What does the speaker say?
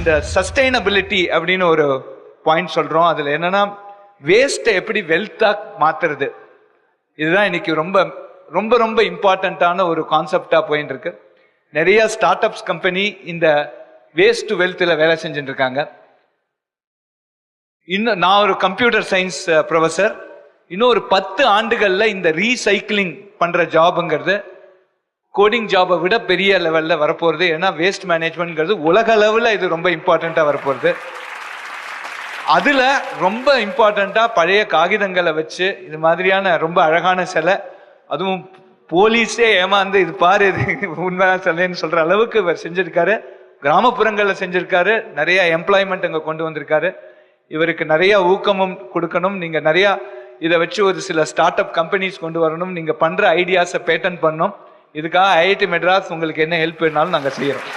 இந்த சஸ்டைனபிலிட்டி அப்படின்னு ஒரு பாயிண்ட் சொல்றோம். அதுல என்னன்னா வேஸ்ட்டை எப்படி வெல்த்தா மாத்துறது, இதுதான் இன்னைக்கு ரொம்ப ரொம்ப ரொம்ப இம்பார்ட்டன்டான ஒரு கான்செப்டா போயிட்டு இருக்கு. நிறைய ஸ்டார்ட் அப்ஸ் கம்பெனி இந்த வேஸ்ட் டு வெல்த்ல வேலை செஞ்சுட்டு இருக்காங்க. இன்னும் நான் ஒரு கம்ப்யூட்டர் சயின்ஸ் ப்ரொஃபசர். இன்னும் ஒரு 10 ஆண்டுகள்ல இந்த ரீசைக்கிளிங் பண்ற ஜாப்ங்கிறது கோடிங் ஜாபை விட பெரிய லெவல்ல வரப்போறது. ஏன்னா வேஸ்ட் மேனேஜ்மெண்ட்ங்கிறது உலக அளவுல இது ரொம்ப இம்பார்ட்டண்டா வரப்போறது. அதுல ரொம்ப இம்பார்ட்டண்டா பழைய காகிதங்களை வச்சு இது மாதிரியான ரொம்ப அழகான சிலை, அதுவும் போலீஸே ஏமாந்து இது பாரு இது உண்மையான சிலைன்னு சொல்ற அளவுக்கு இவர் செஞ்சிருக்காரு. கிராமப்புறங்கள்ல செஞ்சிருக்காரு. நிறைய எம்ப்ளாய்மெண்ட் அங்க கொண்டு வந்திருக்காரு. இவருக்கு நிறைய ஊக்கமும் கொடுக்கணும். நீங்க நிறைய இதை வச்சு ஒரு சில ஸ்டார்ட் அப் கம்பெனிஸ் கொண்டு வரணும். நீங்க பண்ற ஐடியாஸை பேட்டன் பண்ணணும். இதுக்காக ஐஐடி மெட்ராஸ் உங்களுக்கு என்ன ஹெல்ப் வேணாலும் நாங்க செய்யறோம்.